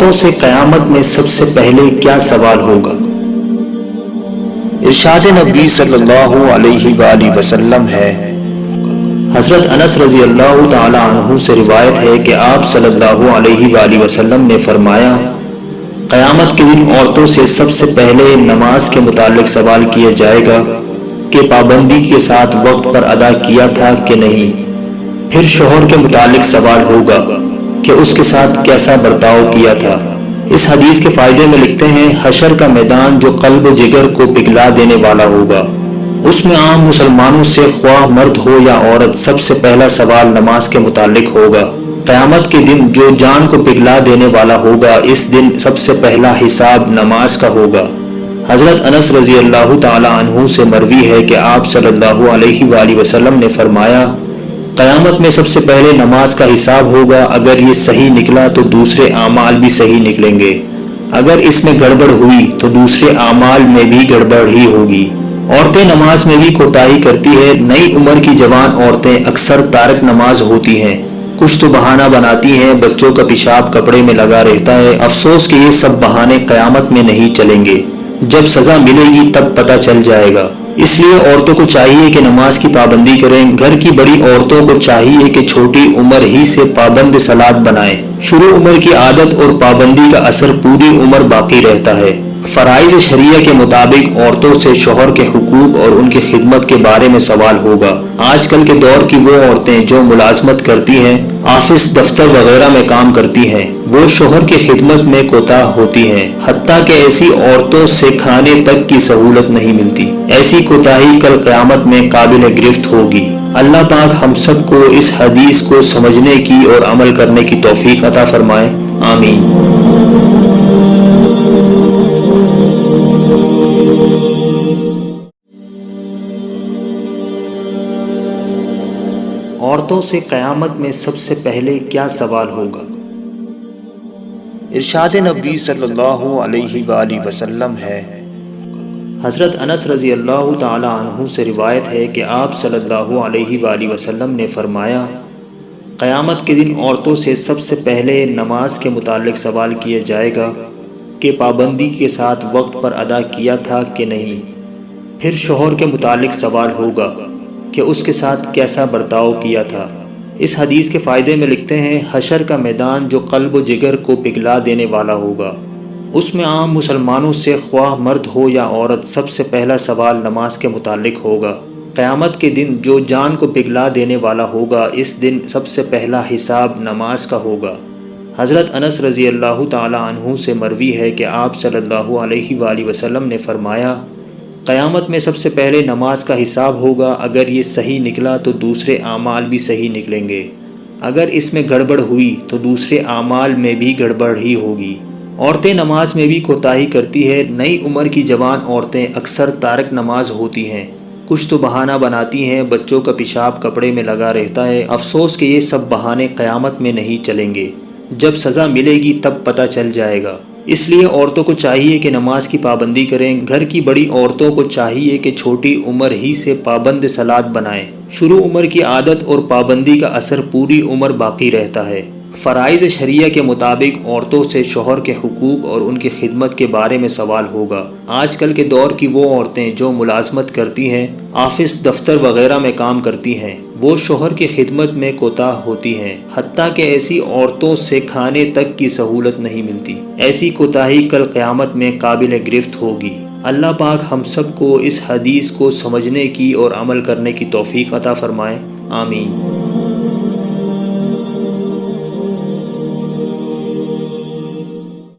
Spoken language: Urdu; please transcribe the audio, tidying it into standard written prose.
عورتوں سے قیامت میں سب سے پہلے کیا سوال ہوگا؟ ارشاد نبی صلی اللہ علیہ وآلہ وسلم ہے، حضرت انس رضی اللہ تعالی عنہ سے روایت ہے کہ آپ صلی اللہ علیہ وآلہ وسلم نے فرمایا، قیامت کے دن عورتوں سے سب سے پہلے نماز کے متعلق سوال کیا جائے گا کہ پابندی کے ساتھ وقت پر ادا کیا تھا کہ نہیں۔ پھر شوہر کے متعلق سوال ہوگا کہ اس کے ساتھ کیسا برتاؤ کیا تھا۔ اس حدیث کے فائدے میں لکھتے ہیں، حشر کا میدان جو قلب و جگر کو پگھلا دینے والا ہوگا، اس میں عام مسلمانوں سے خواہ مرد ہو یا عورت سب سے پہلا سوال نماز کے متعلق ہوگا۔ قیامت کے دن جو جان کو پگھلا دینے والا ہوگا، اس دن سب سے پہلا حساب نماز کا ہوگا۔ حضرت انس رضی اللہ تعالی عنہ سے مروی ہے کہ آپ صلی اللہ علیہ وآلہ وسلم نے فرمایا، قیامت میں سب سے پہلے نماز کا حساب ہوگا، اگر یہ صحیح نکلا تو دوسرے اعمال بھی صحیح نکلیں گے، اگر اس میں گڑبڑ ہوئی تو دوسرے اعمال میں بھی گڑبڑ ہی ہوگی۔ عورتیں نماز میں بھی کوتاہی کرتی ہے۔ نئی عمر کی جوان عورتیں اکثر تارک نماز ہوتی ہیں، کچھ تو بہانہ بناتی ہیں، بچوں کا پیشاب کپڑے میں لگا رہتا ہے۔ افسوس کہ یہ سب بہانے قیامت میں نہیں چلیں گے، جب سزا ملے گی تب پتہ چل جائے گا۔ اس لیے عورتوں کو چاہیے کہ نماز کی پابندی کریں۔ گھر کی بڑی عورتوں کو چاہیے کہ چھوٹی عمر ہی سے پابند صلات بنائیں۔ شروع عمر کی عادت اور پابندی کا اثر پوری عمر باقی رہتا ہے۔ فرائض شریعہ کے مطابق عورتوں سے شوہر کے حقوق اور ان کی خدمت کے بارے میں سوال ہوگا۔ آج کل کے دور کی وہ عورتیں جو ملازمت کرتی ہیں، آفس دفتر وغیرہ میں کام کرتی ہیں، وہ شوہر کی خدمت میں کوتاہ ہوتی ہیں، حتیٰ کہ ایسی عورتوں سے کھانے تک کی سہولت نہیں ملتی۔ ایسی کوتاہی کل قیامت میں قابل گرفت ہوگی۔ اللہ پاک ہم سب کو اس حدیث کو سمجھنے کی اور عمل کرنے کی توفیق عطا فرمائے، آمین۔ عورتوں سے قیامت میں سب سے پہلے کیا سوال ہوگا؟ ارشاد نبی صلی اللہ علیہ وآلہ وسلم ہے، حضرت انس رضی اللہ تعالی عنہ سے روایت ہے کہ آپ صلی اللہ علیہ وآلہ وسلم نے فرمایا، قیامت کے دن عورتوں سے سب سے پہلے نماز کے متعلق سوال کیا جائے گا کہ پابندی کے ساتھ وقت پر ادا کیا تھا کہ نہیں۔ پھر شوہر کے متعلق سوال ہوگا کہ اس کے ساتھ کیسا برتاؤ کیا تھا۔ اس حدیث کے فائدے میں لکھتے ہیں، حشر کا میدان جو قلب و جگر کو پگھلا دینے والا ہوگا، اس میں عام مسلمانوں سے خواہ مرد ہو یا عورت سب سے پہلا سوال نماز کے متعلق ہوگا۔ قیامت کے دن جو جان کو پگھلا دینے والا ہوگا، اس دن سب سے پہلا حساب نماز کا ہوگا۔ حضرت انس رضی اللہ تعالی عنہ سے مروی ہے کہ آپ صلی اللہ علیہ وآلہ وسلم نے فرمایا، قیامت میں سب سے پہلے نماز کا حساب ہوگا، اگر یہ صحیح نکلا تو دوسرے اعمال بھی صحیح نکلیں گے، اگر اس میں گڑبڑ ہوئی تو دوسرے اعمال میں بھی گڑبڑ ہی ہوگی۔ عورتیں نماز میں بھی کوتاہی کرتی ہے۔ نئی عمر کی جوان عورتیں اکثر تارک نماز ہوتی ہیں، کچھ تو بہانہ بناتی ہیں، بچوں کا پیشاب کپڑے میں لگا رہتا ہے۔ افسوس کہ یہ سب بہانے قیامت میں نہیں چلیں گے، جب سزا ملے گی تب پتہ چل جائے گا۔ اس لیے عورتوں کو چاہیے کہ نماز کی پابندی کریں۔ گھر کی بڑی عورتوں کو چاہیے کہ چھوٹی عمر ہی سے پابند صلات بنائیں۔ شروع عمر کی عادت اور پابندی کا اثر پوری عمر باقی رہتا ہے۔ فرائض شریعہ کے مطابق عورتوں سے شوہر کے حقوق اور ان کی خدمت کے بارے میں سوال ہوگا۔ آج کل کے دور کی وہ عورتیں جو ملازمت کرتی ہیں، آفس دفتر وغیرہ میں کام کرتی ہیں، وہ شوہر کی خدمت میں کوتاہ ہوتی ہیں، حتیٰ کہ ایسی عورتوں سے کھانے تک کی سہولت نہیں ملتی۔ ایسی کوتاہی کل قیامت میں قابل گرفت ہوگی۔ اللہ پاک ہم سب کو اس حدیث کو سمجھنے کی اور عمل کرنے کی توفیق عطا فرمائے، آمین۔